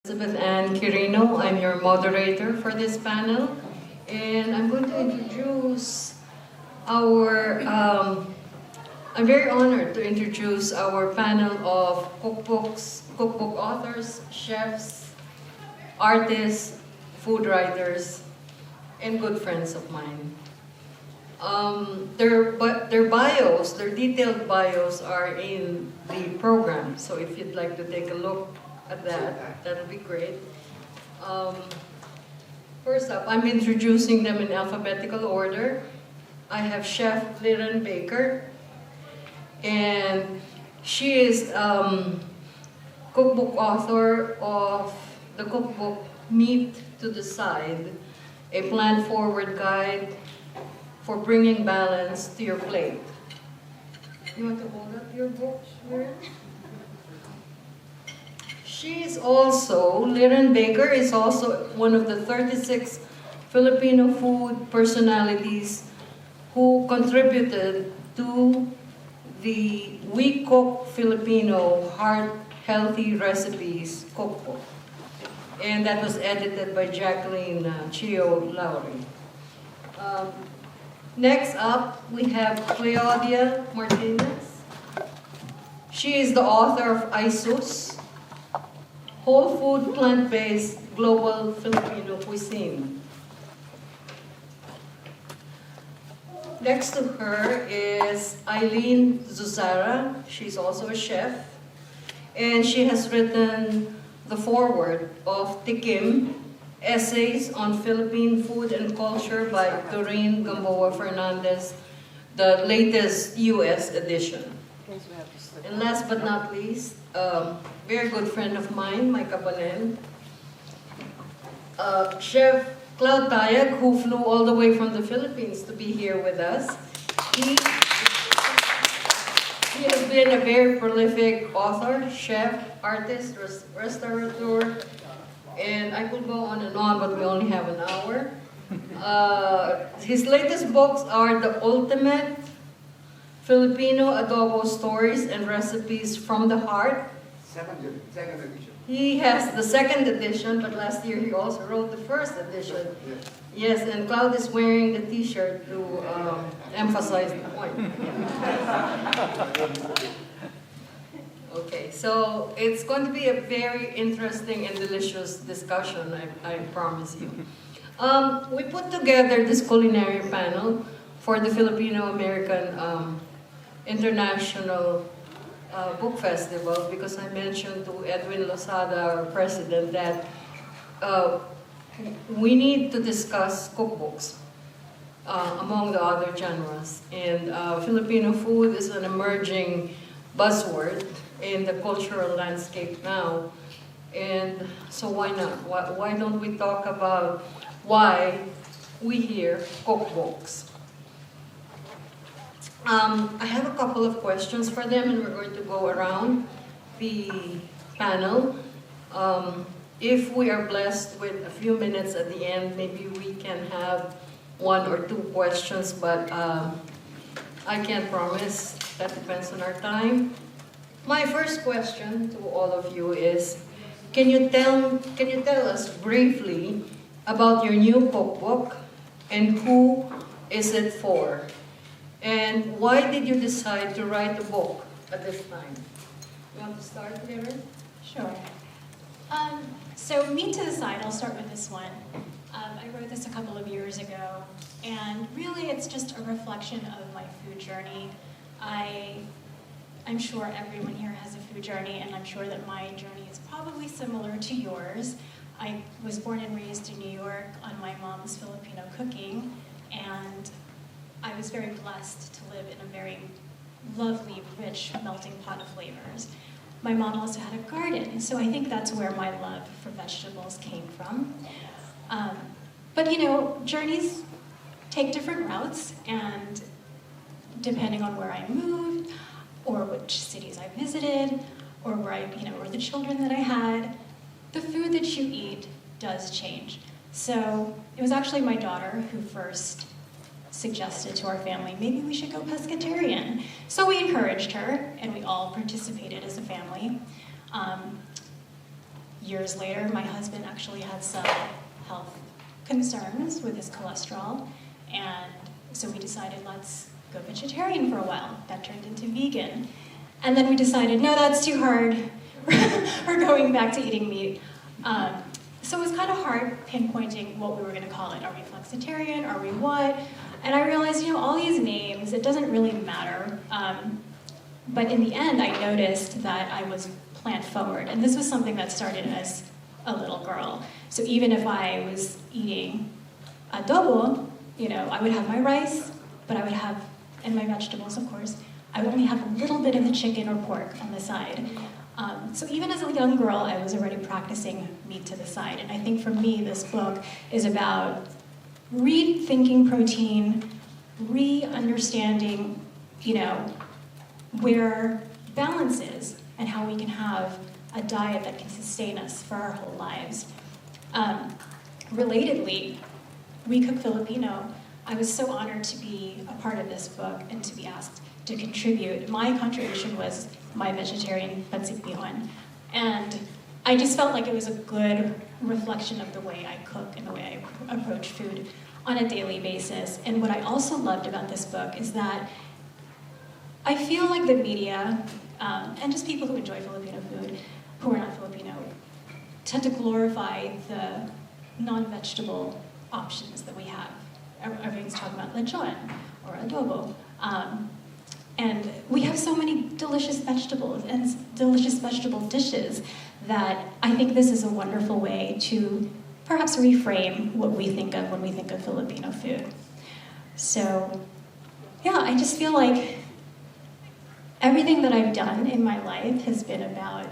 Elizabeth Ann Quirino. I'm your moderator for this panel, and I'm going to introduce I'm very honored to introduce our panel of cookbook authors, chefs, artists, food writers, and good friends of mine. Their detailed bios are in the program, so if you'd like to take a look at that, that'll be great. First up, I'm introducing them in alphabetical order. I have Chef Liren Baker, and she is cookbook author of the cookbook Meat to the Side, a plant-forward guide for bringing balance to your plate. You want to hold up your book, Liren? Liren Baker is also one of the 36 Filipino food personalities who contributed to the We Cook Filipino Heart Healthy Recipes cookbook. And that was edited by Jacqueline Chio Lowry. Next up, we have Cleodia Martinez. She is the author of ISUS, Whole Food Plant-Based Global Filipino Cuisine. Next to her is Aileen Suzara. She's also a chef, and she has written the foreword of Tikim, Essays on Philippine Food and Culture by Doreen Gamboa Fernandez, the latest US edition. And last but not least, very good friend of mine, my kabanen, Chef Claude Tayag, who flew all the way from the Philippines to be here with us. He has been a very prolific author, chef, artist, restaurateur, and I could go on and on, but we only have an hour. His latest books are The Ultimate Filipino Adobo Stories and Recipes from the Heart. Second edition. He has the second edition, but last year he also wrote the first edition. Yes, and Claude is wearing the t-shirt to emphasize the point. Okay, so it's going to be a very interesting and delicious discussion, I promise you. We put together this culinary panel for the Filipino-American International Book Festival because I mentioned to Edwin Losada, our president, that we need to discuss cookbooks among the other genres. And Filipino food is an emerging buzzword in the cultural landscape now. And so why not? Why don't we talk about why we hear cookbooks? I have a couple of questions for them, and we're going to go around the panel. If we are blessed with a few minutes at the end, maybe we can have one or two questions, but I can't promise. That depends on our time. My first question to all of you is, can you tell us briefly about your new cookbook and who is it for? And why did you decide to write a book at this time? You want to start, Liren? Sure. So Meat to the Side, I'll start with this one. I wrote this a couple of years ago, and really it's just a reflection of my food journey. I'm sure everyone here has a food journey, and I'm sure that my journey is probably similar to yours. I was born and raised in New York on my mom's Filipino cooking, and I was very blessed to live in a very lovely, rich, melting pot of flavors. My mom also had a garden, so I think that's where my love for vegetables came from. But you know, journeys take different routes, and depending on where I moved, or which cities I visited, or or the children that I had, the food that you eat does change. So it was actually my daughter who first suggested to our family, maybe we should go pescatarian. So we encouraged her, and we all participated as a family. years later, my husband actually had some health concerns with his cholesterol, and so we decided, let's go vegetarian for a while. That turned into vegan. And then we decided, no, that's too hard. We're going back to eating meat. So it was kind of hard pinpointing what we were going to call it. Are we flexitarian? Are we what? And I realized, all these names, it doesn't really matter. But in the end, I noticed that I was plant forward. And this was something that started as a little girl. So even if I was eating adobo, I would have my rice, but I would have, and my vegetables, of course, I would only have a little bit of the chicken or pork on the side. So even as a young girl, I was already practicing meat to the side. And I think for me, this book is about rethinking protein, re-understanding, where balance is and how we can have a diet that can sustain us for our whole lives. Relatedly, We Cook Filipino, I was so honored to be a part of this book and to be asked to contribute. My contribution was my vegetarian pancit bihon. And I just felt like it was a good reflection of the way I cook and the way I approach food on a daily basis. And what I also loved about this book is that I feel like the media, and just people who enjoy Filipino food, who are not Filipino, tend to glorify the non-vegetable options that we have. Everyone's talking about lechon or adobo. And we have so many delicious vegetables and delicious vegetable dishes that I think this is a wonderful way to perhaps reframe what we think of when we think of Filipino food. So, yeah, I just feel like everything that I've done in my life has been about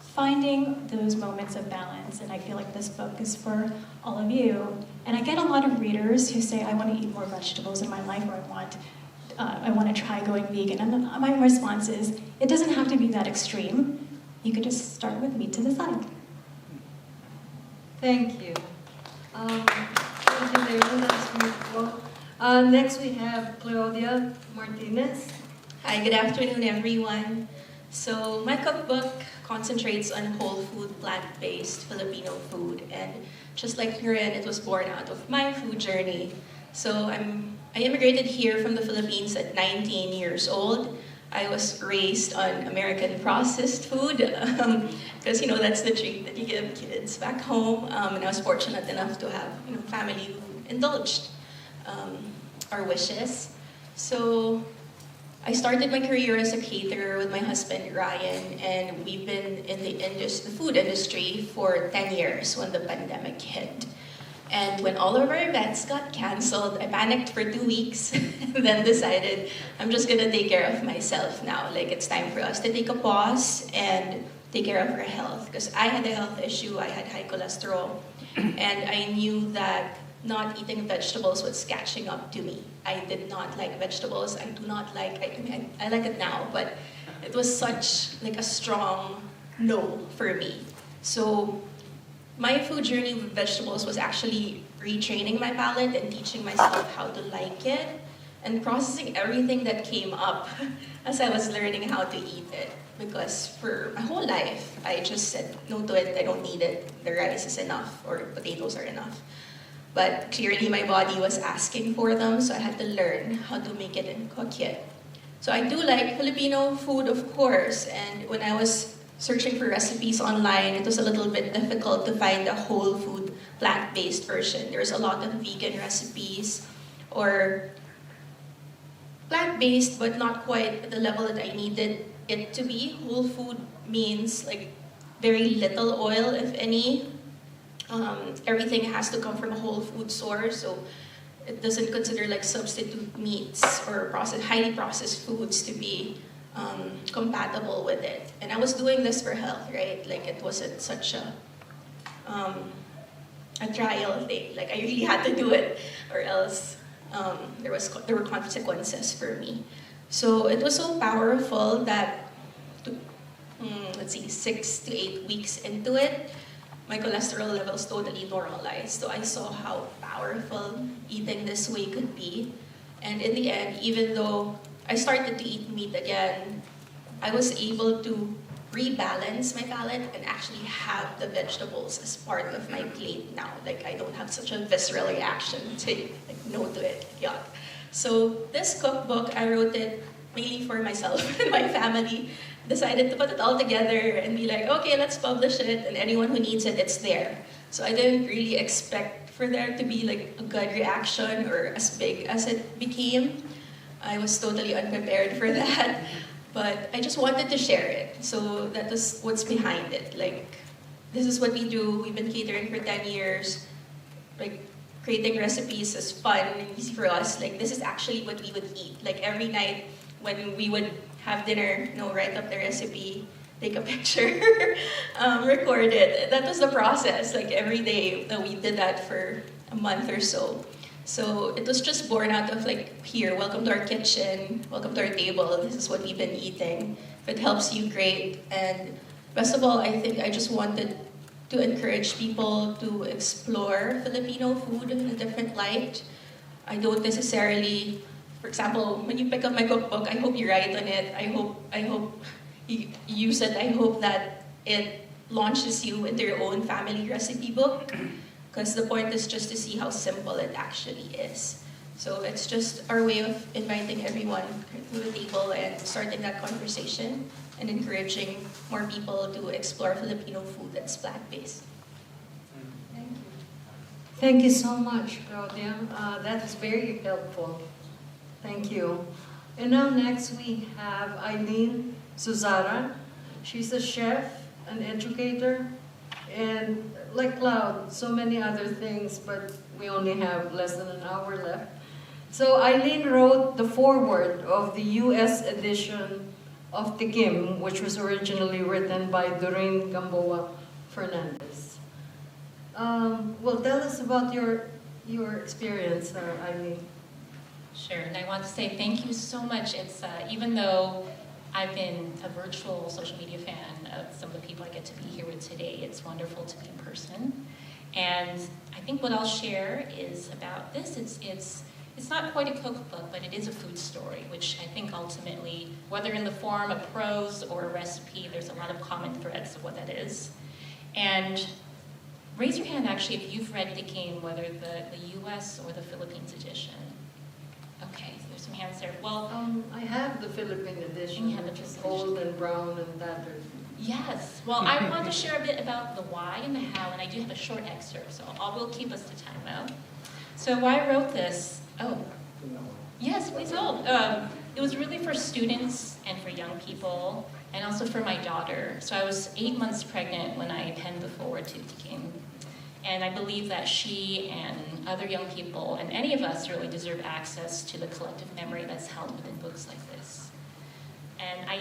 finding those moments of balance, and I feel like this book is for all of you. And I get a lot of readers who say, I want to eat more vegetables in my life, or I want to try going vegan. And my response is, it doesn't have to be that extreme. You could just start with meat to the side. Thank you. Thank you, Liren. That's beautiful. Next we have Cleodia Martinez. Hi, good afternoon, everyone. So my cookbook concentrates on whole food, plant-based Filipino food, and just like Liren, it was born out of my food journey. So I immigrated here from the Philippines at 19 years old. I was raised on American processed food because that's the treat that you give kids back home. And I was fortunate enough to have family who indulged our wishes. So I started my career as a caterer with my husband Ryan, and we've been in the food industry for 10 years when the pandemic hit. And when all of our events got canceled, I panicked for 2 weeks and then decided I'm just gonna take care of myself now. Like, it's time for us to take a pause and take care of our health. Because I had a health issue, I had high cholesterol, and I knew that not eating vegetables was catching up to me. I did not like vegetables. I do not like, I like it now, but it was such like a strong no for me. So my food journey with vegetables was actually retraining my palate and teaching myself how to like it and processing everything that came up as I was learning how to eat it. Because for my whole life, I just said no to it, I don't need it, the rice is enough, or potatoes are enough. But clearly my body was asking for them, so I had to learn how to make it and cook it. So I do like Filipino food, of course, and when I was searching for recipes online, it was a little bit difficult to find a whole food, plant-based version. There's a lot of vegan recipes, or plant-based, but not quite at the level that I needed it to be. Whole food means like very little oil, if any. Everything has to come from a whole food source, so it doesn't consider like substitute meats or highly processed foods to be compatible with it. And I was doing this for health, right? Like, it wasn't such a trial thing. Like, I really had to do it, or else there were consequences for me. So it was so powerful that, 6 to 8 weeks into it, my cholesterol levels totally normalized. So I saw how powerful eating this way could be. And in the end, even though I started to eat meat again, I was able to rebalance my palate and actually have the vegetables as part of my plate now. Like, I don't have such a visceral reaction to like no to it. Yuck. So this cookbook, I wrote it mainly for myself and my family. Decided to put it all together and be like, okay, let's publish it, and anyone who needs it, it's there. So I didn't really expect for there to be like a good reaction or as big as it became. I was totally unprepared for that. But I just wanted to share it. So that is what's behind it. Like, this is what we do. We've been catering for 10 years. Like, creating recipes is fun and easy for us. Like, this is actually what we would eat. Like, every night when we would have dinner, write up the recipe, take a picture, record it. That was the process. Like, every day that we did that for a month or so. So it was just born out of like, here, welcome to our kitchen, welcome to our table, this is what we've been eating. If it helps you, great. And best of all, I think I just wanted to encourage people to explore Filipino food in a different light. I don't necessarily, for example, when you pick up my cookbook, I hope you write on it. I hope you use it. I hope that it launches you into your own family recipe book. Because the point is just to see how simple it actually is. So it's just our way of inviting everyone to the table and starting that conversation and encouraging more people to explore Filipino food that's plant-based. Thank you. Thank you so much, Claudia. That is very helpful. Thank you. And now next we have Aileen Suzara. She's a chef, an educator, and like Claude, so many other things, but we only have less than an hour left. So Aileen wrote the foreword of the US edition of Tikim, which was originally written by Doreen Gamboa Fernandez. Well, tell us about your experience, Aileen. Sure, and I want to say thank you so much. It's even though I've been a virtual social media fan of some of the people I get to be here with today, it's wonderful to be in person. And I think what I'll share is about this. It's not quite a cookbook, but it is a food story, which I think ultimately, whether in the form of prose or a recipe, there's a lot of common threads of what that is. And raise your hand, actually, if you've read Tikim, whether the US or the Philippines edition. Okay, so there's some hands there. Well, I have the Philippine edition, which is old and brown and tattered. yes. Well, I want to share a bit about the why and the how, and I do have a short excerpt, so will keep us to time though. So why I wrote this, yes, please hold. It was really for students and for young people, and also for my daughter. So I was 8 months pregnant when I penned the foreword to Tikim. And I believe that she and other young people, and any of us, really deserve access to the collective memory that's held within books like this. And I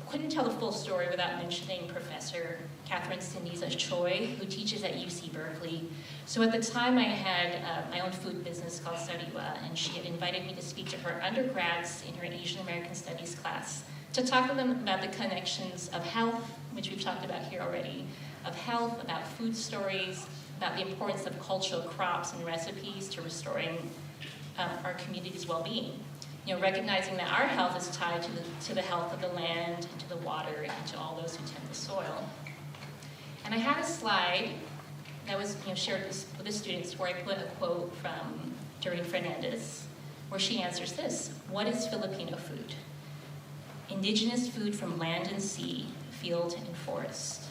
couldn't tell the full story without mentioning Professor Catherine Sinisa Choi, who teaches at UC Berkeley. So at the time I had my own food business called Sariwa, and she had invited me to speak to her undergrads in her Asian American Studies class to talk to them about the connections of health, which we've talked about here already, of health, about food stories, about the importance of cultural crops and recipes to restoring our community's well-being. You know, recognizing that our health is tied to the health of the land, and to the water, and to all those who tend the soil. And I had a slide that was shared with the students where I put a quote from Doreen Fernandez, where she answers this: what is Filipino food? Indigenous food from land and sea, field and forest.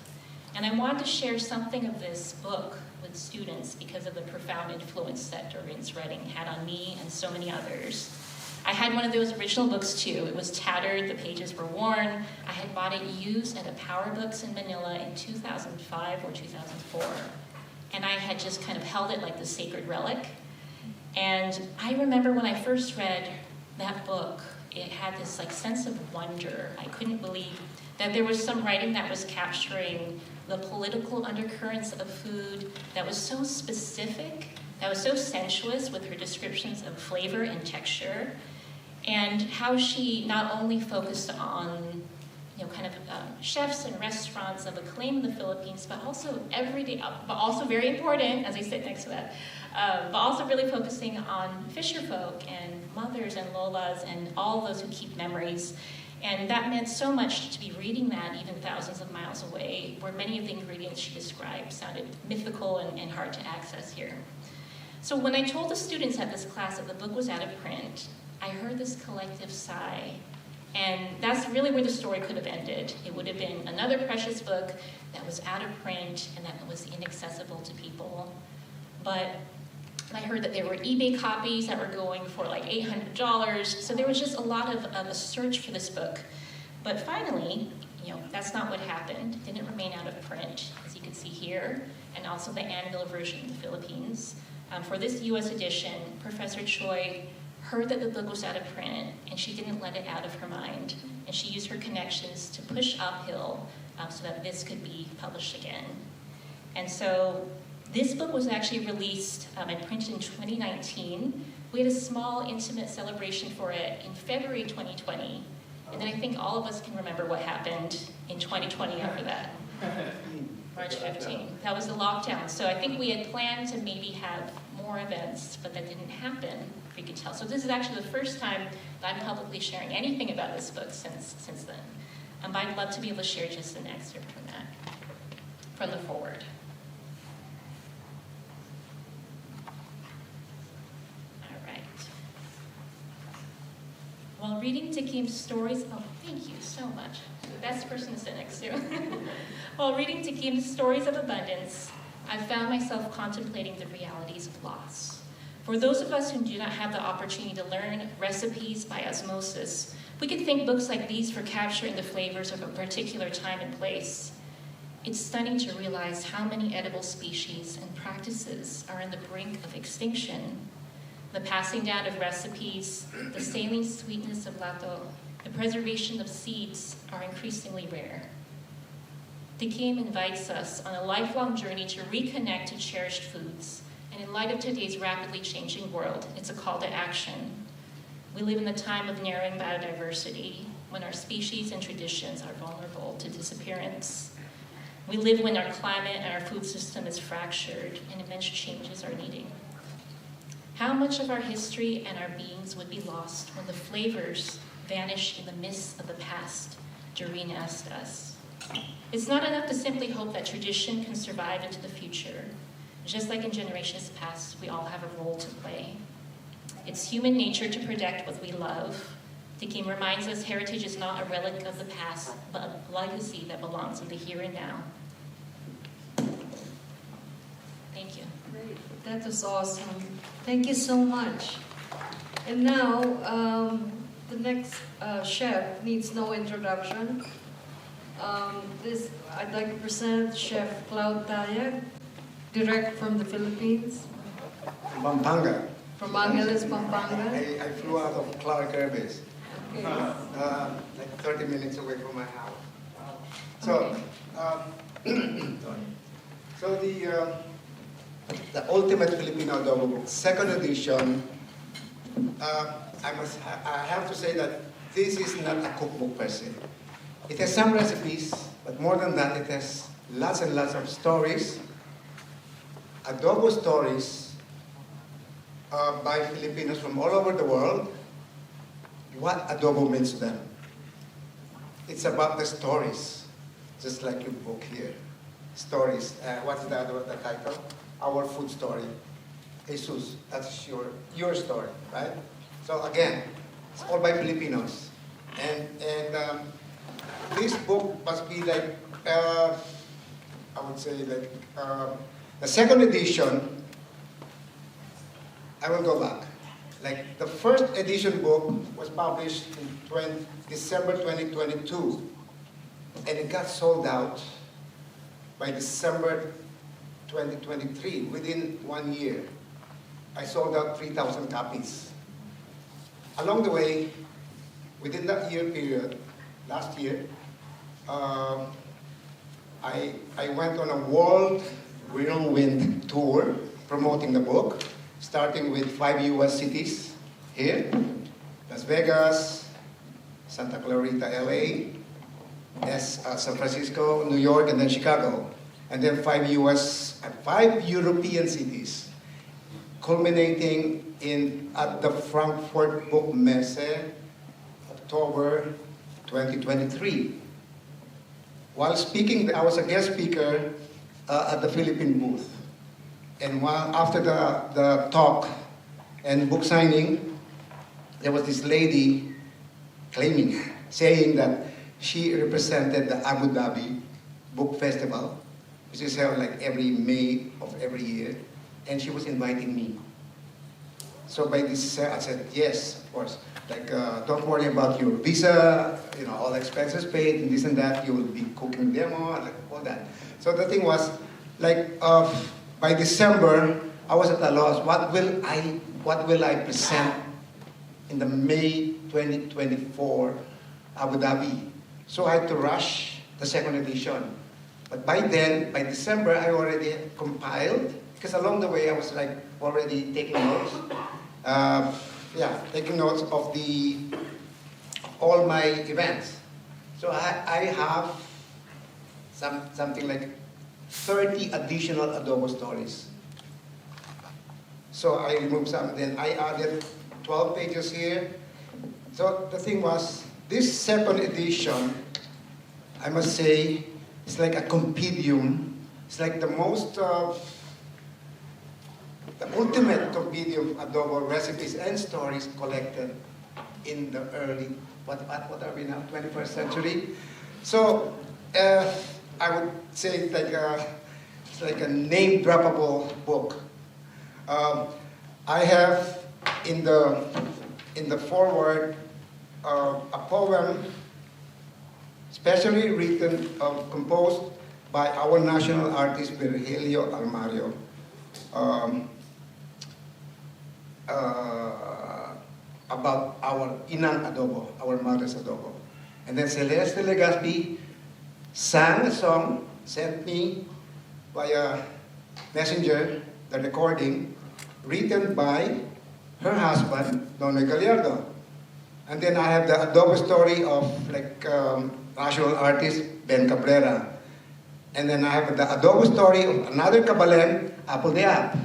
And I wanted to share something of this book with students because of the profound influence that Doreen's writing had on me and so many others. I had one of those original books too. It was tattered, the pages were worn. I had bought it used at a Power Books in Manila in 2005 or 2004. And I had just kind of held it like the sacred relic. And I remember when I first read that book, it had this like sense of wonder. I couldn't believe that there was some writing that was capturing the political undercurrents of food that was so specific, that was so sensuous with her descriptions of flavor and texture, and how she not only focused on chefs and restaurants of acclaim in the Philippines, but also everyday, but also very important, as I sit next to that, but also really focusing on fisher folk and mothers and lolas and all those who keep memories. And that meant so much to be reading that even thousands of miles away, where many of the ingredients she described sounded mythical and hard to access here. So when I told the students at this class that the book was out of print, I heard this collective sigh. And that's really where the story could have ended. It would have been another precious book that was out of print and that was inaccessible to people. But I heard that there were eBay copies that were going for like $800. So there was just a lot of a search for this book. But finally, that's not what happened. It didn't remain out of print, as you can see here, and also the annual version in the Philippines. For this US edition, Professor Choi heard that the book was out of print, and she didn't let it out of her mind. And she used her connections to push uphill so that this could be published again. And so this book was actually released and printed in 2019. We had a small, intimate celebration for it in February 2020. And then I think all of us can remember what happened in 2020 after that. March 15. That was the lockdown. So I think we had planned to maybe have more events, but that didn't happen, if you could tell. So this is actually the first time that I'm publicly sharing anything about this book since then. But I'd love to be able to share just an excerpt from that, from the foreword. While reading Takim's stories, oh, thank you so much. The best person to sit next to. While reading Takim's stories of abundance, I found myself contemplating the realities of loss. For those of us who do not have the opportunity to learn recipes by osmosis, we can thank books like these for capturing the flavors of a particular time and place. It's stunning to realize how many edible species and practices are on the brink of extinction. The passing down of recipes, the saline sweetness of lato, the preservation of seeds are increasingly rare. Takim invites us on a lifelong journey to reconnect to cherished foods, and in light of today's rapidly changing world, it's a call to action. We live in a time of narrowing biodiversity, when our species and traditions are vulnerable to disappearance. We live when our climate and our food system is fractured, and immense changes are needed. How much of our history and our beings would be lost when the flavors vanished in the mists of the past? Doreen asked us. It's not enough to simply hope that tradition can survive into the future. Just like in generations past, we all have a role to play. It's human nature to protect what we love. Takim reminds us heritage is not a relic of the past, but a legacy that belongs in the here and now. Thank you. Great. That was awesome. Thank you so much. And now, the next chef needs no introduction. I'd like to present Chef Claude Tayag, direct from the Philippines. Pampanga. From Angeles, Pampanga. I flew out of Clark Air Base, Okay. like 30 minutes away from my house. So, so the Ultimate Filipino Adobo Book, second edition. I have to say that this is not a cookbook per se. It has some recipes, but more than that, it has lots and lots of stories, adobo stories by Filipinos from all over the world, what adobo means to them. It's about the stories, just like your book here. Stories. What's the title? Our Food Story. Jesus, that's your story, right? So again, it's all by Filipinos. And this book must be like, I would say like, the second edition, I will go back. Like the first edition book was published in December 2022, and it got sold out by December 2023, within 1 year. I sold out 3,000 copies. Along the way, within that year period, last year, I went on a world whirlwind tour promoting the book, starting with 5 US cities here, Las Vegas, Santa Clarita, LA, San Francisco, New York, and then Chicago. And then 5 European cities, culminating at the Frankfurt Book Messe, October 2023. While speaking, I was a guest speaker at the Philippine booth. And after the talk and book signing, there was this lady saying that she represented the Abu Dhabi Book Festival, which is held like every May of every year, and she was inviting me. So by this, I said, yes, of course. Like, don't worry about your visa, all expenses paid, and this and that. You will be cooking demo, like all that. So the thing was, like, by December, I was at a loss. What will I present in the May 2024 Abu Dhabi? So I had to rush the second edition. But by then, by December, I already compiled, because along the way I was like already taking notes. Taking notes of all my events. So I have something like 30 additional adobo stories. So I removed some, then I added 12 pages here. So the thing was, this second edition, I must say, it's like a compendium. It's like the ultimate compendium of adobo recipes and stories collected in the early, what are we now, 21st century? So I would say it's like a name-droppable book. I have in the foreword a poem specially written, composed by our national artist Virgilio Almario. About our inang adobo, our mother's adobo. And then Celeste Legazpi sang a song, sent me via messenger, the recording, written by her husband, Don Gallardo. And then I have the adobo story of national artist Ben Cabrera. And then I have the adobo story of another Kabalen, Apple de Ap.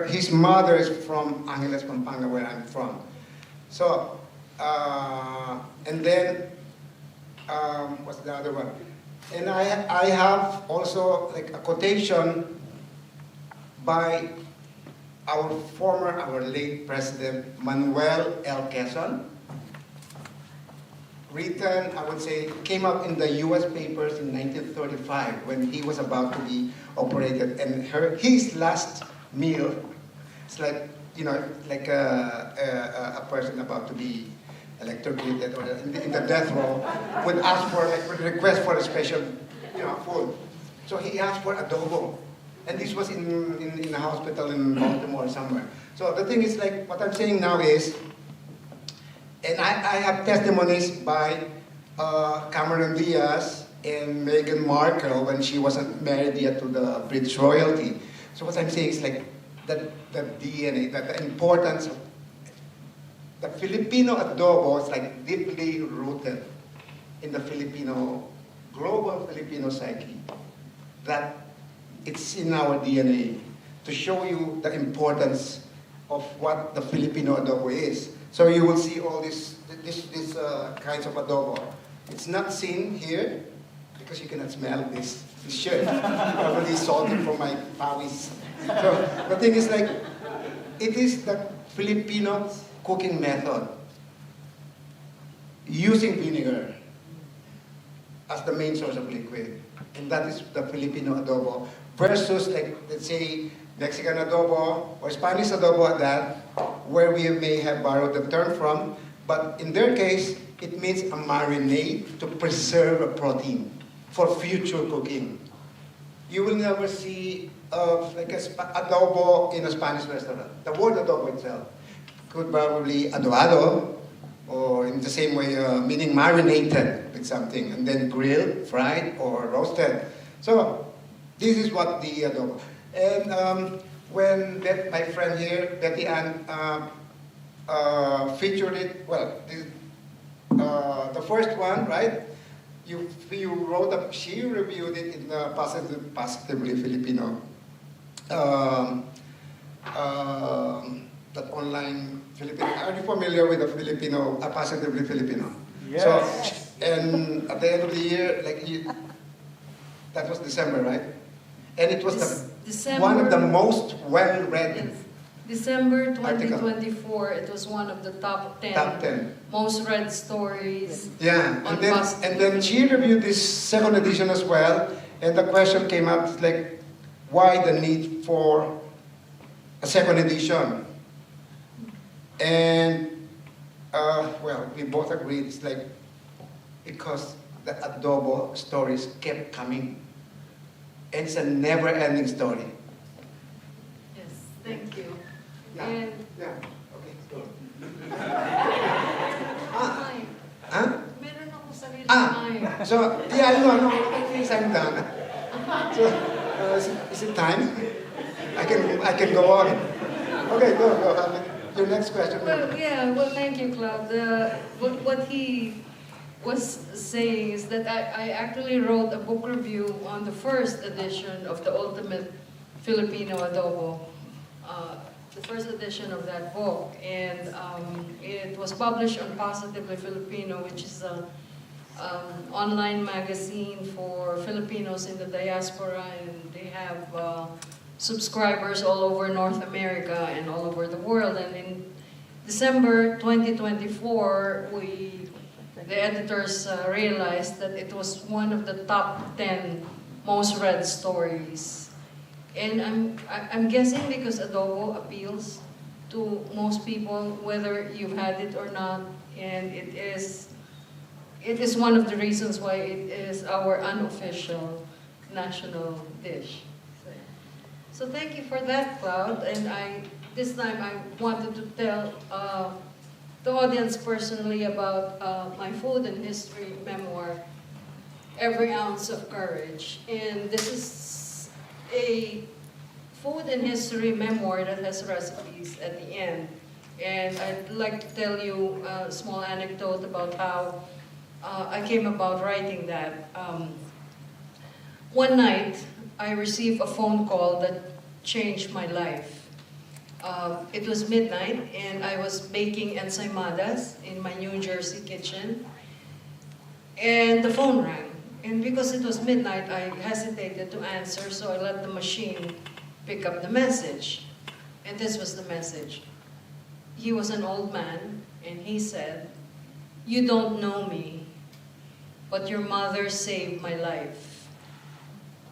His mother is from Angeles, Pampanga, where I'm from. So, and then, what's the other one? And I have also like a quotation by our late president, Manuel L. Quezon, written, I would say, came up in the US papers in 1935 when he was about to be operated. And his last meal, it's like, like a person about to be electrocuted or in the death row would ask for, would request for a special, food. So he asked for adobo. And this was in a hospital in Baltimore somewhere. So the thing is, like, what I'm saying now is, and I have testimonies by Cameron Diaz and Meghan Markle when she wasn't married yet to the British royalty. So what I'm saying is like the DNA, the importance of the Filipino adobo is like deeply rooted in the global Filipino psyche. That it's in our DNA to show you the importance of what the Filipino adobo is. So you will see all these kinds of adobo. It's not seen here because you cannot smell this shirt. Probably salted from my pawis. So the thing is like, it is the Filipino cooking method using vinegar as the main source of liquid. And that is the Filipino adobo versus, like, let's say, Mexican adobo or Spanish adobo at that, where we may have borrowed the term from, but in their case, it means a marinade to preserve a protein for future cooking. You will never see like adobo in a Spanish restaurant. The word adobo itself could probably adoado, or in the same way, meaning marinated with something, and then grilled, fried, or roasted. So this is what the adobo. And when my friend here, Betty Ann, featured it, well, the first one, right? You wrote up, she reviewed it in the Positively Filipino, that online Filipino. Are you familiar with the Filipino, Positively Filipino? So, and at the end of the year, that was December, right? And it was one of the most well-read. Yes. December Article. 2024, it was one of the top 10, Top 10. most read stories. Yeah, On and then she reviewed this second edition as well, and the question came up, it's like, why the need for a second edition? And, well, we both agreed, it's like, because the adobo stories kept coming. And it's a never-ending story. Yes, thank you. Yeah, And yeah, okay, go. Ay, Huh? meron ako sarili Ah, ay. so, yeah, no, please, I'm done. So, is it time? I can go on. Okay, go. Your next question. Well, yeah, well, thank you, Claude. What he was saying is that I actually wrote a book review on the first edition of the Ultimate Filipino Adobo, the first edition of that book, and it was published on Positively Filipino, which is a online magazine for Filipinos in the diaspora, and they have subscribers all over North America and all over the world. And in December 2024, the editors realized that it was one of the top 10 most read stories. And I'm guessing because adobo appeals to most people, whether you've had it or not, and it is one of the reasons why it is our unofficial national dish. So thank you for that, Claude. And this time I wanted to tell the audience personally about my food and history memoir, Every Ounce of Courage. And this is a food and history memoir that has recipes at the end. And I'd like to tell you a small anecdote about how I came about writing that. One night, I received a phone call that changed my life. It was midnight, and I was baking ensaimadas in my New Jersey kitchen. And the phone rang. And because it was midnight, I hesitated to answer, so I let the machine pick up the message. And this was the message. He was an old man, and he said, "You don't know me, but your mother saved my life.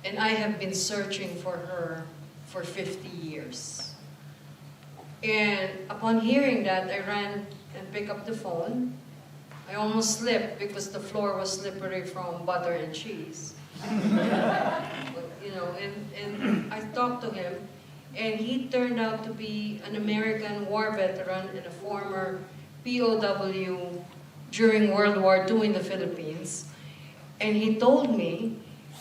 And I have been searching for her for 50 years. And upon hearing that, I ran and picked up the phone. I almost slipped because the floor was slippery from butter and cheese. And I talked to him, and he turned out to be an American war veteran and a former POW during World War II in the Philippines. And he told me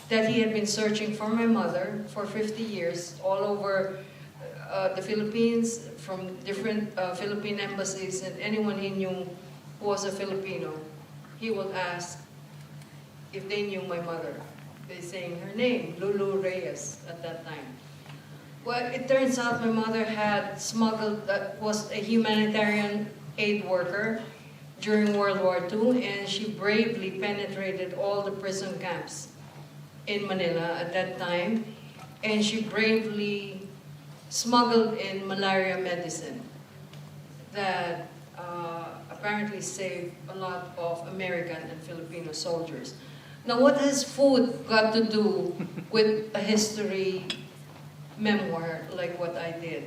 that he had been searching for my mother for 50 years all over the Philippines, from different Philippine embassies, and anyone he knew who was a Filipino, he would ask if they knew my mother. They saying her name, Lulu Reyes, at that time. Well, it turns out my mother had was a humanitarian aid worker during World War II, and she bravely penetrated all the prison camps in Manila at that time, and she bravely smuggled in malaria medicine that apparently saved a lot of American and Filipino soldiers. Now, what has food got to do with a history memoir like what I did?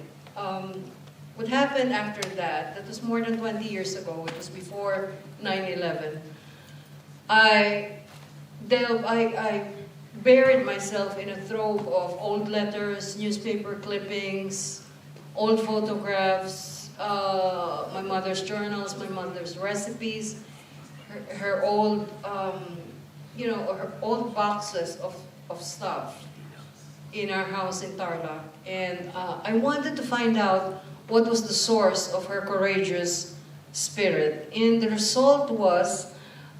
What happened after that was more than 20 years ago, it was before 9/11, I buried myself in a trove of old letters, newspaper clippings, old photographs, my mother's journals, my mother's recipes, her old, her old boxes of stuff in our house in Tarlac. And I wanted to find out what was the source of her courageous spirit. And the result was,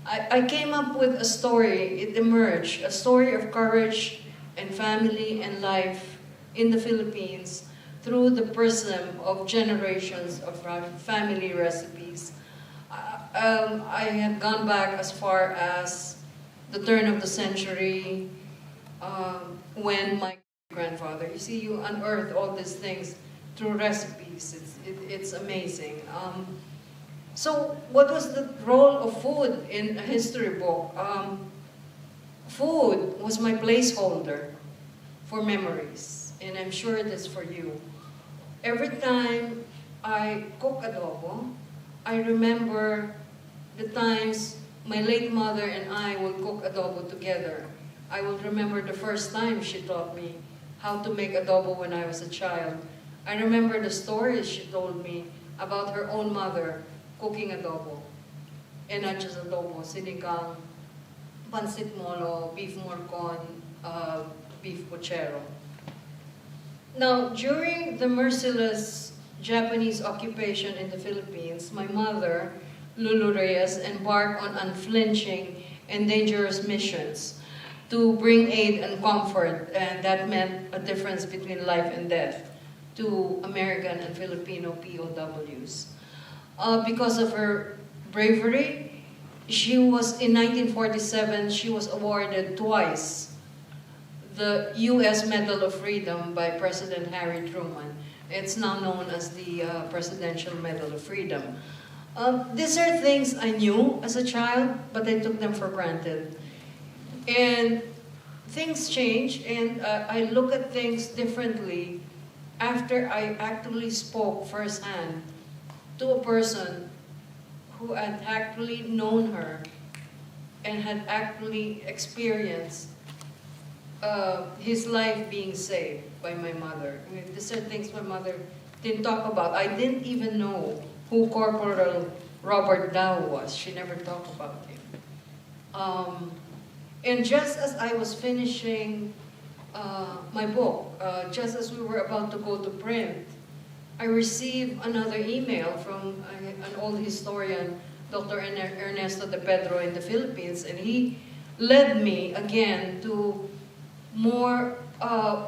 I came up with a story, it emerged, a story of courage and family and life in the Philippines through the prism of generations of family recipes. I had gone back as far as the turn of the century, when my grandfather, you see, you unearth all these things through recipes. It's amazing. So what was the role of food in a history book? Food was my placeholder for memories, and I'm sure it is for you. Every time I cook adobo, I remember the times my late mother and I would cook adobo together. I will remember the first time she taught me how to make adobo when I was a child. I remember the stories she told me about her own mother cooking adobo. And not just adobo, sinigang, pancit molo, beef morcon, beef puchero. Now, during the merciless Japanese occupation in the Philippines, my mother, Lulu Reyes, embarked on unflinching and dangerous missions to bring aid and comfort, and that meant a difference between life and death to American and Filipino POWs. Because of her bravery, in 1947, she was awarded twice the U.S. Medal of Freedom by President Harry Truman. It's now known as the Presidential Medal of Freedom. These are things I knew as a child, but I took them for granted. And things change, and I look at things differently after I actually spoke firsthand to a person who had actually known her and had actually experienced his life being saved by my mother. I mean, these are things my mother didn't talk about. I didn't even know who Corporal Robert Dow was. She never talked about him. And just as I was finishing my book, just as we were about to go to print, I received another email from an old historian, Dr. Ernesto de Pedro in the Philippines, and he led me again to more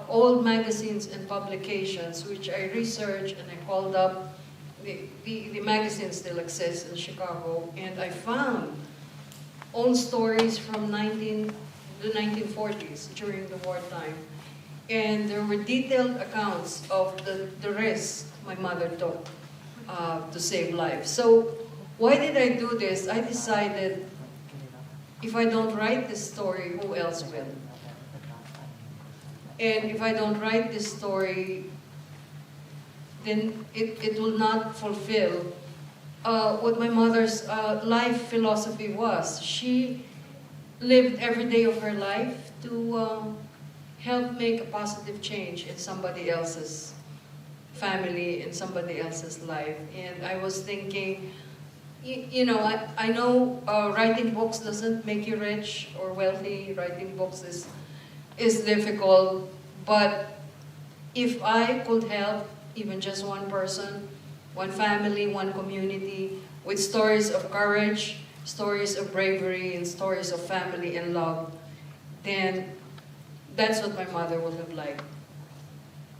old magazines and publications, which I researched, and I called up. The magazine still exists in Chicago, and I found old stories from the 1940s during the wartime. And there were detailed accounts of the risk my mother took to save lives. So why did I do this? I decided, if I don't write this story, who else will? And if I don't write this story, then it will not fulfill what my mother's life philosophy was. She lived every day of her life to help make a positive change in somebody else's family, in somebody else's life. And I was thinking, I know writing books doesn't make you rich or wealthy. Writing books is difficult, but if I could help even just one person, one family, one community, with stories of courage, stories of bravery, and stories of family and love, then that's what my mother would have liked.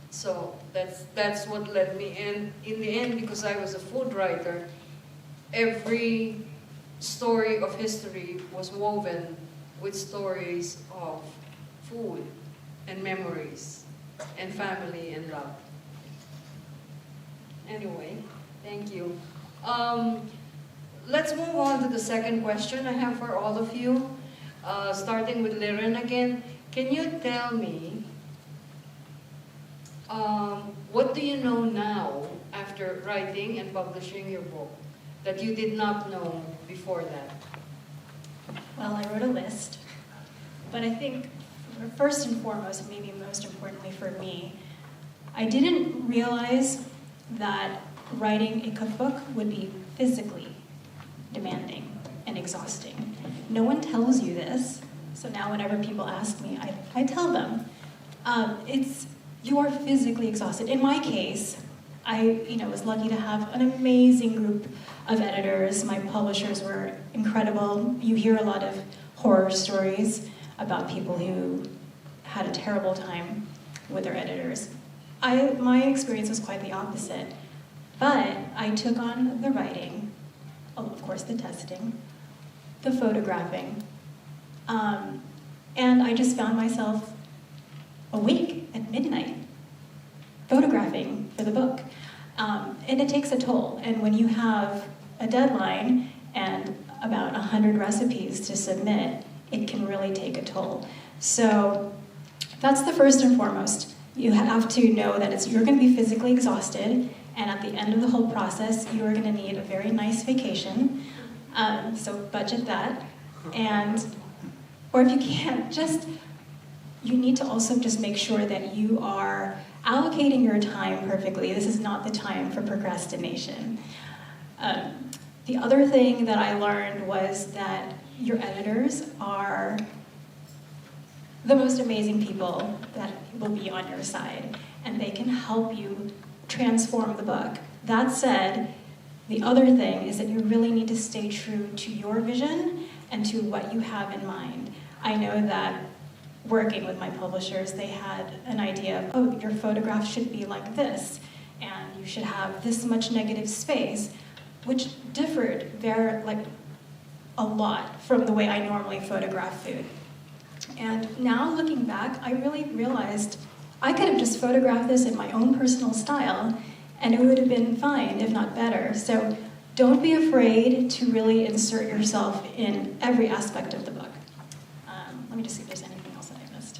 So that's what led me. And in the end, because I was a food writer, every story of history was woven with stories of food and memories and family and love. Anyway, thank you. Let's move on to the second question I have for all of you, starting with Liren again. Can you tell me, what do you know now after writing and publishing your book that you did not know before that? Well, I wrote a list, but I think first and foremost, maybe most importantly for me, I didn't realize that writing a cookbook would be physically demanding and exhausting. No one tells you this, so now whenever people ask me, I tell them, you are physically exhausted. In my case, I was lucky to have an amazing group of editors. My publishers were incredible. You hear a lot of horror stories about people who had a terrible time with their editors. My experience was quite the opposite. But I took on the writing of course, the testing, the photographing. And I just found myself awake at midnight photographing for the book. And it takes a toll. And when you have a deadline and about 100 recipes to submit, it can really take a toll. So that's the first and foremost. You have to know that you're going to be physically exhausted, and at the end of the whole process, you are going to need a very nice vacation. So budget that. Or if you can't, you need to also just make sure that you are allocating your time perfectly. This is not the time for procrastination. The other thing that I learned was that your editors are the most amazing people that will be on your side, and they can help you transform the book. That said, the other thing is that you really need to stay true to your vision and to what you have in mind. I know that working with my publishers, they had an idea of, oh, your photograph should be like this, and you should have this much negative space, which differed a lot from the way I normally photograph food. And now looking back, I really realized I could have just photographed this in my own personal style, and it would have been fine, if not better. So don't be afraid to really insert yourself in every aspect of the book. Let me just see if there's anything else that I missed.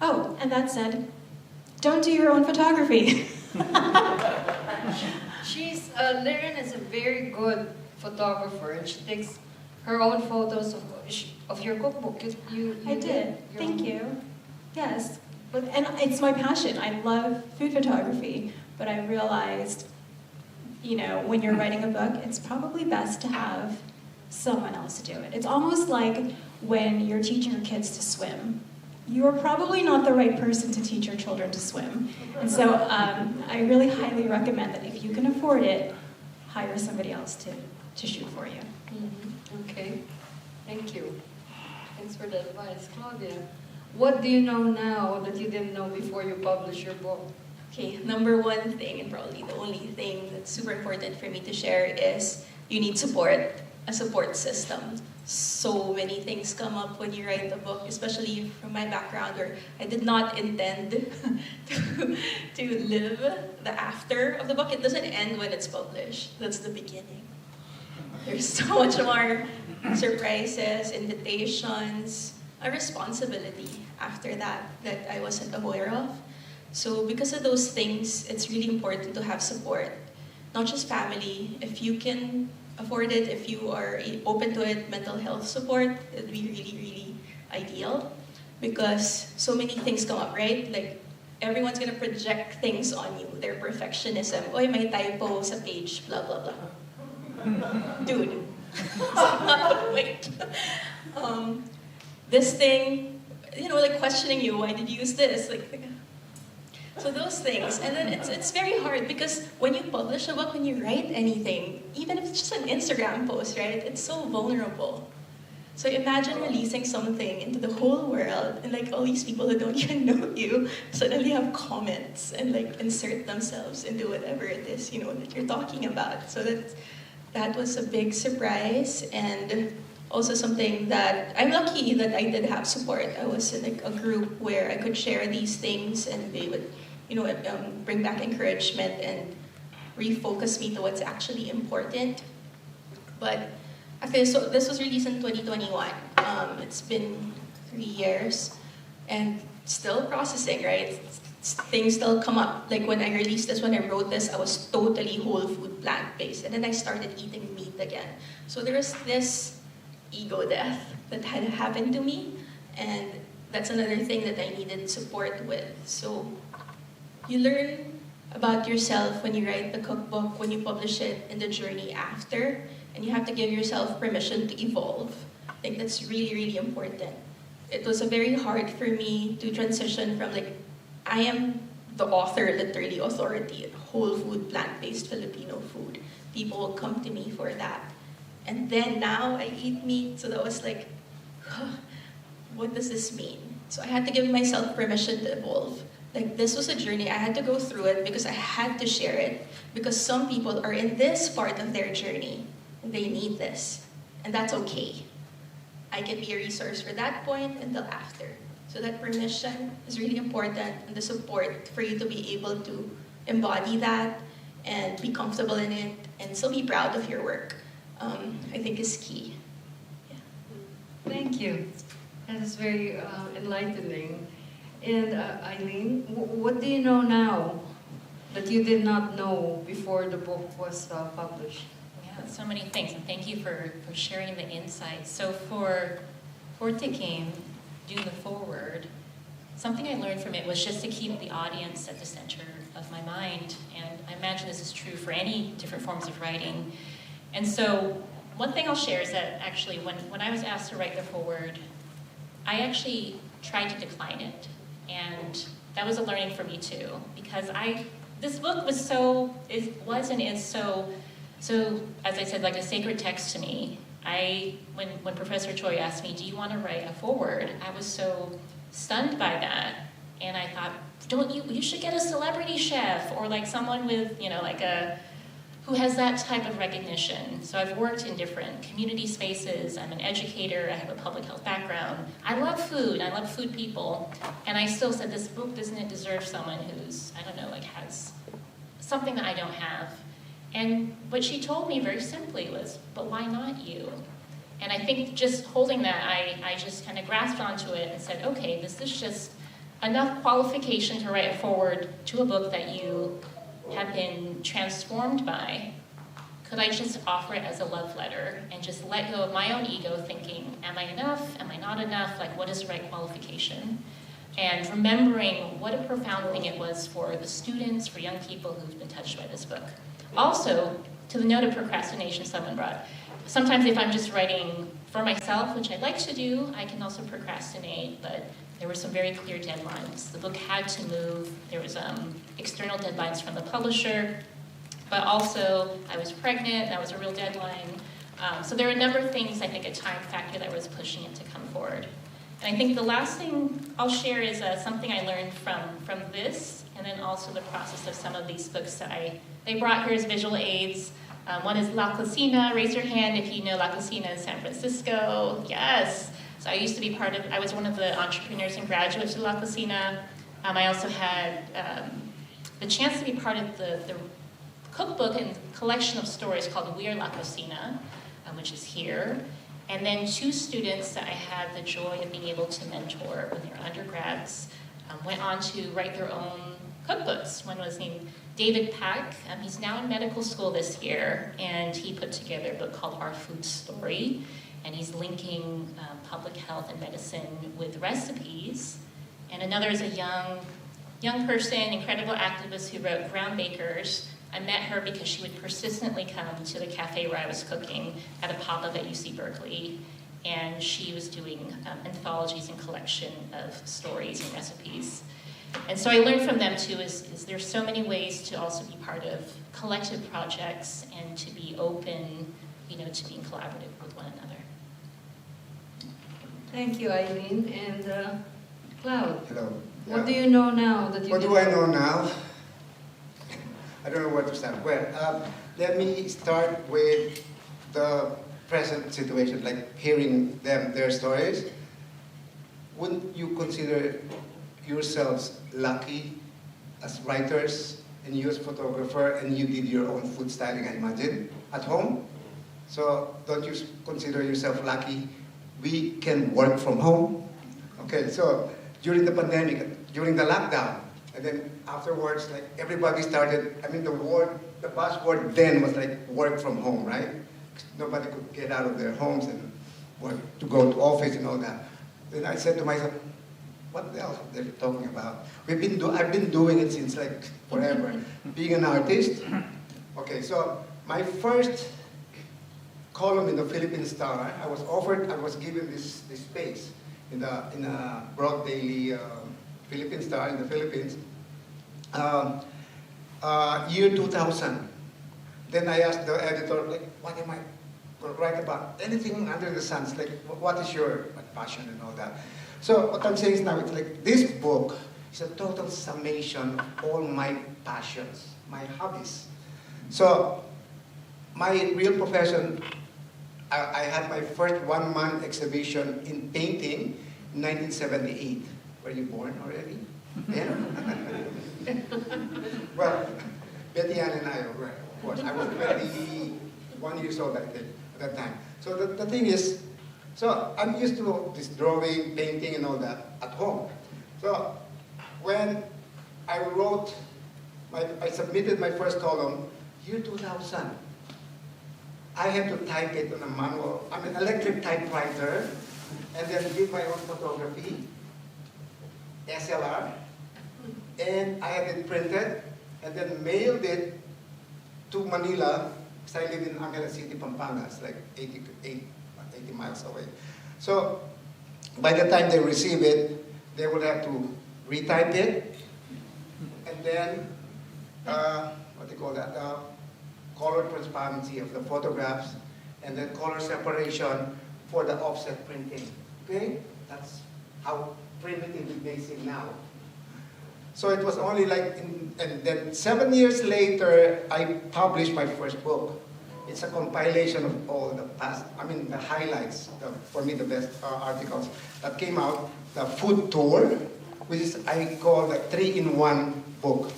Oh, and that said, don't do your own photography. Liren is a very good photographer, and she takes her own photos of your cookbook. I did. Thank you. Yes, and it's my passion. I love food photography, but I realized, when you're writing a book, it's probably best to have someone else do it. It's almost like when you're teaching your kids to swim. You're probably not the right person to teach your children to swim. And so I really highly recommend that if you can afford it, hire somebody else to shoot for you. Mm-hmm. Okay, thank you. Thanks for the advice. Claudia, what do you know now that you didn't know before you published your book? Okay, number one thing, and probably the only thing that's super important for me to share is you need support, a support system. So many things come up when you write a book, especially from my background where I did not intend to live the after of the book. It doesn't end when it's published. That's the beginning. There's so much more surprises, invitations, a responsibility after that I wasn't aware of. So because of those things, it's really important to have support. Not just family. If you can afford it, if you are open to it, mental health support, it would be really, really ideal. Because so many things come up, right? Like, everyone's gonna project things on you. Their perfectionism. Oy, may typo sa page, blah, blah, blah. Dude. Wait. This thing, like questioning you, why did you use this? So those things, and then it's very hard because when you publish a book, when you write anything, even if it's just an Instagram post, right, it's so vulnerable. So imagine releasing something into the whole world, and all these people who don't even know you suddenly have comments and insert themselves into whatever it is that you're talking about. So that was a big surprise, and also something that I'm lucky that I did have support. I was in a group where I could share these things, and they would bring back encouragement and refocus me to what's actually important. But okay, so this was released in 2021. It's been 3 years, and still processing, right? Things still come up. Like when I released this, when I wrote this, I was totally whole food, plant-based, and then I started eating meat again. So there was this ego death that had happened to me, and that's another thing that I needed support with. So you learn about yourself when you write the cookbook, when you publish it, and the journey after, and you have to give yourself permission to evolve. I think that's really, really important. It was very hard for me to transition from I am the author, literally authority, whole food, plant-based Filipino food. People will come to me for that. And then now I eat meat, so that was what does this mean? So I had to give myself permission to evolve. Like, this was a journey. I had to go through it because I had to share it. Because some people are in this part of their journey. And they need this. And that's okay. I can be a resource for that point until after. So that permission is really important, and the support for you to be able to embody that and be comfortable in it and still be proud of your work, I think is key. Yeah. Thank you. That is very enlightening. And Aileen, what do you know now that you did not know before the book was published? Yeah, so many things, and thank you for sharing the insights. So for Tikim, doing the forward, something I learned from it was just to keep the audience at the center of my mind, and I imagine this is true for any different forms of writing. And so one thing I'll share is that actually when I was asked to write the forward, I actually tried to decline it. And that was a learning for me too, because this book was so, it was and is so, as I said, like a sacred text to me. When Professor Choi asked me, do you want to write a foreword? I was so stunned by that. And I thought, you should get a celebrity chef or like someone with, who has that type of recognition. So I've worked in different community spaces. I'm an educator. I have a public health background. I love food. I love food people. And I still said, this book doesn't deserve someone who's, has something that I don't have. And what she told me very simply was, but why not you? And I think just holding that, I just kind of grasped onto it and said, okay, this is just enough qualification to write a foreword to a book that you have been transformed by. Could I just offer it as a love letter and just let go of my own ego thinking, am I enough? Am I not enough? Like, what is the right qualification? And remembering what a profound thing it was for the students, for young people who've been touched by this book. Also, to the note of procrastination someone brought, sometimes if I'm just writing for myself, which I like to do, I can also procrastinate, but there were some very clear deadlines. The book had to move. There was external deadlines from the publisher, but also I was pregnant. That was a real deadline. So there are a number of things, I think, a time factor that was pushing it to come forward. And I think the last thing I'll share is something I learned from this, and then also the process of some of these books that they brought here as visual aids. One is La Cocina. Raise your hand if you know La Cocina in San Francisco. Yes. So I was one of the entrepreneurs and graduates of La Cocina. I also had the chance to be part of the cookbook and collection of stories called We Are La Cocina, which is here. And then 2 students that I had the joy of being able to mentor when they were undergrads went on to write their own cookbooks. One was named David Pack. He's now in medical school this year, and he put together a book called Our Food Story. And he's linking public health and medicine with recipes. And another is a young person, incredible activist who wrote Ground Bakers. I met her because she would persistently come to the cafe where I was cooking at a pop-up at UC Berkeley. And she was doing anthologies and collection of stories and recipes. And so I learned from them too is there's so many ways to also be part of collective projects and to be open, to being collaborative with one another. Thank you, Aileen. And Claude, Hello. what do you know now that you What did do I know now? I don't know where to start. Well, let me start with the present situation, like hearing their stories. Wouldn't you consider yourselves lucky as writers and you as photographer and you did your own food styling, I imagine, at home? So don't you consider yourself lucky? We can work from home. Okay, so during the pandemic, during the lockdown, and then afterwards, like everybody started, the buzzword then was like work from home, right? Nobody could get out of their homes and work, to go to office and all that. Then I said to myself, what else are they talking about? I've been doing it since like forever. Being an artist. Okay, so my first column in the Philippine Star, I was given this space in a broad daily Philippine Star in the Philippines. Year 2000. Then I asked the editor, like, what am I going to write about? Anything under the sun. Like, what is your passion and all that? So what I'm saying is now, it's like this book It's a total summation of all my passions, my hobbies. So, my real profession, I had my first one-month exhibition in painting in 1978. Were you born already? Yeah? Well, Betty Ann and I were, of course. I was 21 years old, I think, at that time. So the thing is, so I'm used to this drawing, painting, and all that at home. So when I I submitted my first column, year 2000. I had to type it on a manual, electric typewriter, and then did my own photography, SLR, and I had it printed, and then mailed it to Manila, because I live in Angeles City, Pampanga. It's like 80 miles away. So by the time they receive it, they would have to retype it, and then, what do you call that? Color transparency of the photographs, and then color separation for the offset printing. Okay? That's how primitive it makes it now. So it was only like, and then 7 years later, I published my first book. It's a compilation of all the past, the highlights, for me the best articles that came out. The food tour, which is, I call the 3-in-1 book.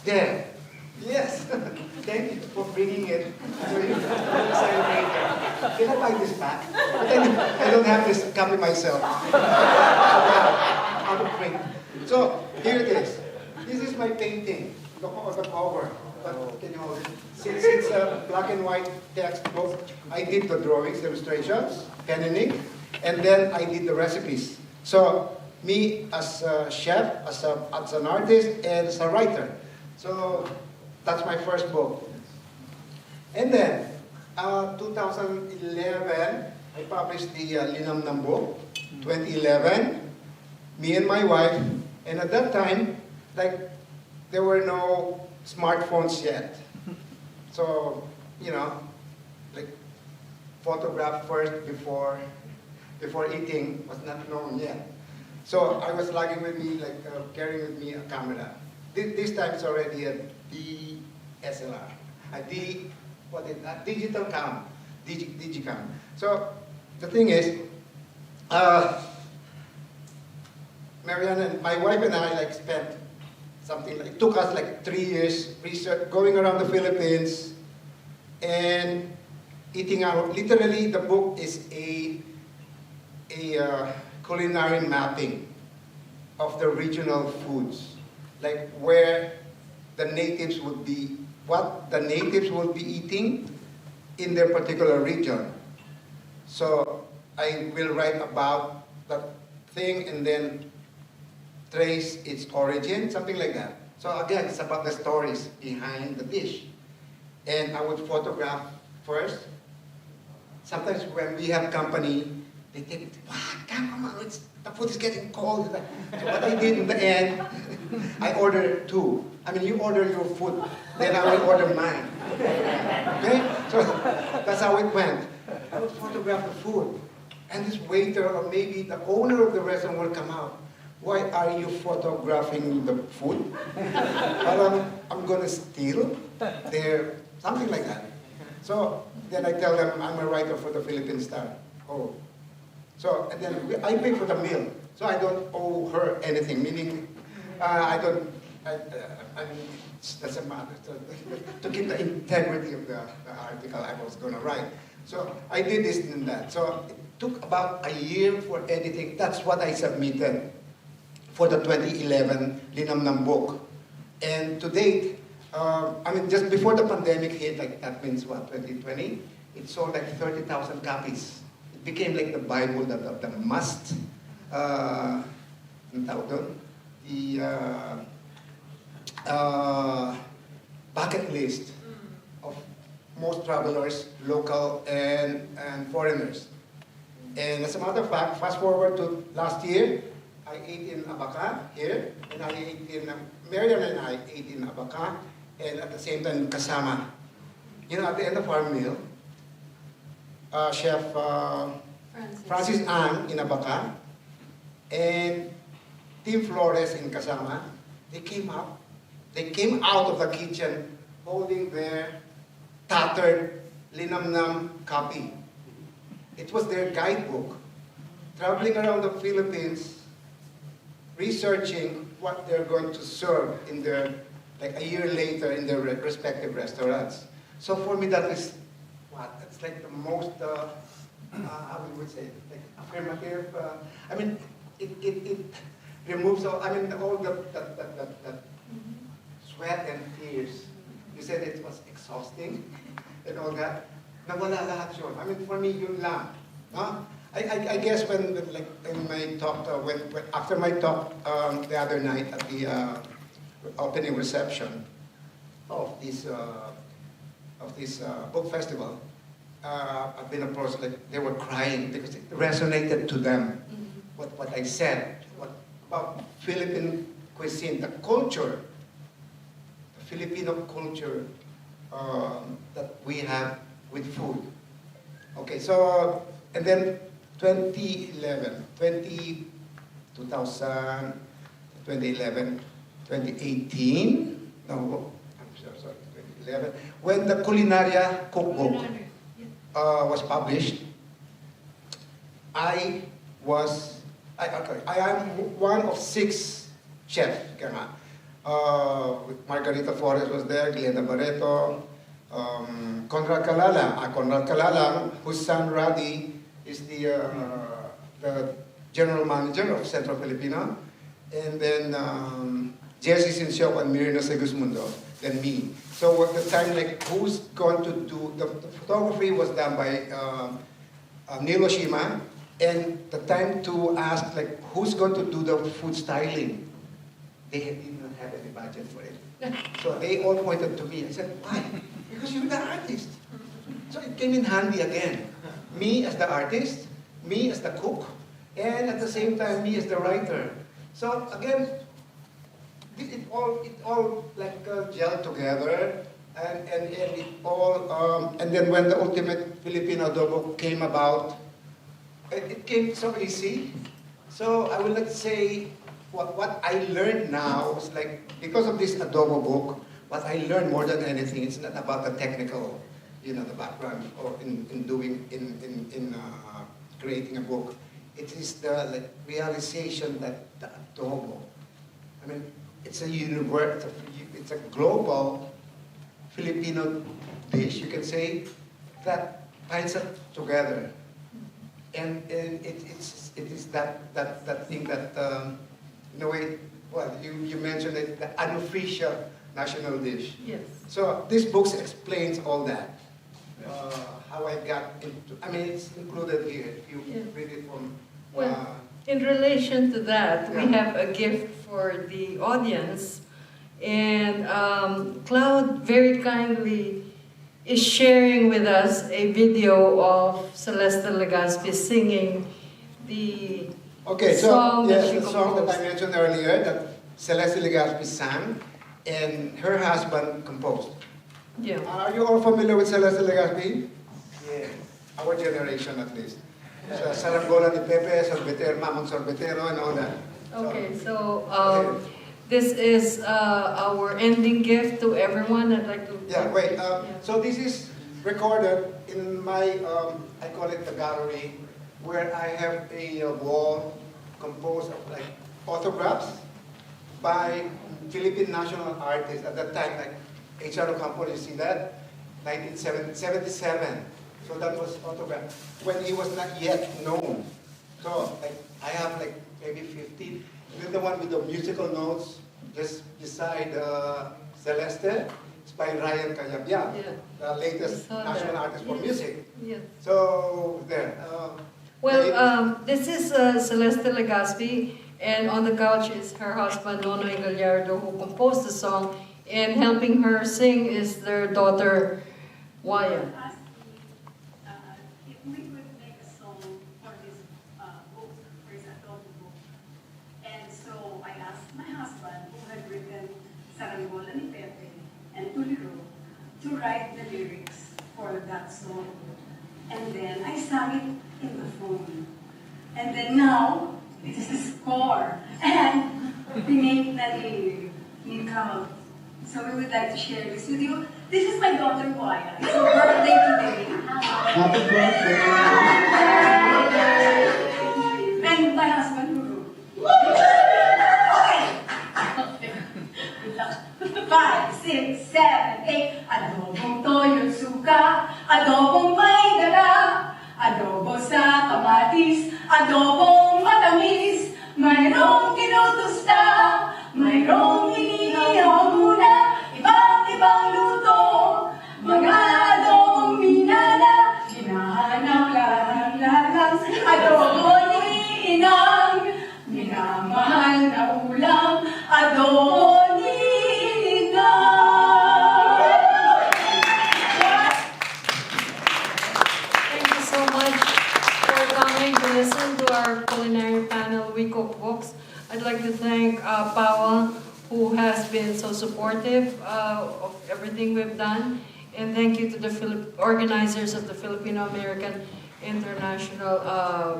There. Yes. Thank you for bringing it. So you celebrate it. Can I buy this back? But I don't have this copy myself. Out of print. So here it is. This is my painting, the cover. But can you hold it? Since it's a black and white textbook, I did the drawings, illustrations, pen and ink, and then I did the recipes. So me as a chef, as an artist, and as a writer. So that's my first book. And then, 2011, I published the Linam Nam book. 2011, me and my wife, and at that time, like, there were no smartphones yet. So, like, photograph first before eating was not known yet. So I was lugging with me, like, carrying with me a camera. This time it's already a DSLR, digital cam, digicam. So the thing is, Marianne and my wife and I spent something it took us 3 years research, going around the Philippines and eating out. Literally, the book is a culinary mapping of the regional foods, like where the natives would be, what the natives would be eating in their particular region. So I will write about that thing and then trace its origin, something like that. So again, it's about the stories behind the dish. And I would photograph first. Sometimes when we have company, they think, "What? Come on, the food is getting cold." So what I did in the end, I ordered two. You order your food, then I will order mine. Okay? So that's how it went. I would photograph the food. And this waiter or maybe the owner of the restaurant will come out. "Why are you photographing the food?" I'm going to steal something like that. So then I tell them I'm a writer for the Philippine Star. Oh. So, and then I pay for the meal. So I don't owe her anything, meaning doesn't matter. To keep the integrity of the article I was going to write. So I did this and that. So it took about a year for editing. That's what I submitted for the 2011 Linam Nam book. And to date, just before the pandemic hit, that means what, 2020? It sold 30,000 copies. It became like the Bible, the must, bucket list of most travelers, local and foreigners. And as a matter of fact, fast forward to last year, I ate in Abaca here, and Marian and I ate in Abaca, and at the same time, kasama. At the end of our meal, Chef Francis Ang in Abaca, and Team Flores in Kasama, they came up. They came out of the kitchen holding their tattered linamnam copy. It was their guidebook, traveling around the Philippines, researching what they're going to serve in their, like a year later, in their respective restaurants. So for me, that is what? That's like the most, how we would say, like affirmative. I mean, it removes all, I mean, all that sweat and tears. You said it was exhausting and all that. Nawala lahat yun. I mean, for me, yun lang. Huh? I guess when like in my talk, when after my talk the other night at the opening reception of this book festival, I've been approached, like they were crying because it resonated to them. What I said, about Philippine cuisine, the culture, the Filipino culture that we have with food. Okay, so, and then 2011, 2018, no, I'm sorry, 2011, when the Culinary cookbook was published, I am one of 6 chefs. Margarita Flores was there, Glenda Barreto, Conrad Calala, whose son Radi is the general manager of Central Filipino, and then Jesse Sinciok and Mirna Segismundo, then me. So at the time, like, who's going to do, the photography was done by Neil Oshima, and the time to ask, like, who's going to do the food styling? They did not have any budget for it. So they all pointed to me and said, why? Because you're the artist. So it came in handy again. Me as the artist, me as the cook, and at the same time, me as the writer. So again, it all like gelled together, and it all, and then when the ultimate Filipino adobo came about, it came so easy. So I would like to say, what I learned now is, like, because of this adobo book, what I learned more than anything, it's not about the technical, the background, or in creating a book. It is the, like, realization that the adobo, I mean, it's a universal, it's a global Filipino dish, you can say, that binds us together. And it is that thing that, in a way, well, you mentioned it, the unofficial national dish. Yes. So this book explains all that. How I got into, I mean, it's included here, if you read it from... Well, in relation to that, we have a gift for the audience. And Claude very kindly is sharing with us a video of Celeste Legazpi singing the song that she the song that I composed. mentioned earlier, that Celeste Legazpi sang, and her husband composed. Yeah. Are you all familiar with Celeste Legazpi? Yes. Our generation, at least. Saranggola ni Pepe, Sorbetero, Mamon Sorbetero, and all that. Okay, so this is our ending gift to everyone. I'd like to... Yeah, wait. So this is recorded in my, I call it the gallery, where I have a wall composed of, like, autographs by Philippine national artists at that time, like H.R. Ocampo, you see that? 1977. So that was autographed when he was not yet known. So, like, I have, like, maybe 15. And then the one with the musical notes just beside Celeste, it's by Ryan Cayabia, the latest national artist for music. Yes. So there. This is Celeste Legazpi, and on the couch is her husband, Nonoy Gallardo, who composed the song, and helping her sing is their daughter, Waya. If we could make a song for this book, for this adobo book. And so I asked my husband, who had written Saranggola ni Pepe and Tuliro, to write the lyrics for that song. And then I sang it in the phone. And then now, this is the score. And pinake na ni Cal. So we would like to share this with you. This is my daughter, Waya. It's her birthday today. Happy birthday! And my husband, Guru. Okay. Good luck. 5, 6, 7, 8. Adobong toyo suka, adobong may dala, adobo sa kamatis, adobong matamis, mayroong tinutusta, mayroong iniihaw muna, ibang luto, mga adobong minana, hinahanap lang, adobo ni inang, minamahal na ulam, adobo ni inang. Thank you so much for coming to listen to our culinary panel, We Cook Books. I'd like to thank Pawa, who has been so supportive of everything we've done. And thank you to the organizers of the Filipino-American International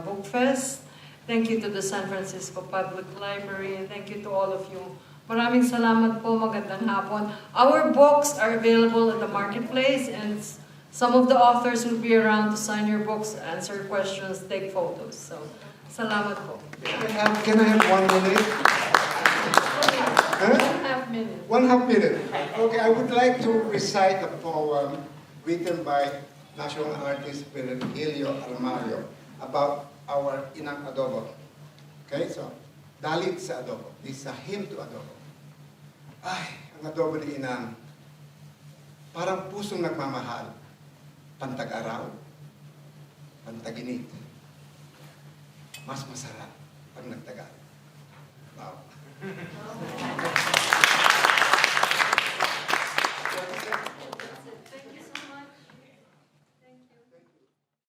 Book Fest. Thank you to the San Francisco Public Library. And thank you to all of you. Maraming salamat po, magandang hapon. Our books are available in the marketplace, and some of the authors will be around to sign your books, answer questions, take photos. So, salamat po. Can I have 1 minute? Huh? 1.5 minutes. 1.5 minute. Okay, I would like to recite a poem written by national artist Virgilio Armario about our inang adobo. Okay, so, dalit sa adobo. This is a hymn to adobo. Ay, ang adobo ni inang, parang pusong nagmamahal. Pantag-araw, pantaginit. Mas masarap pag nagtagal. Wow.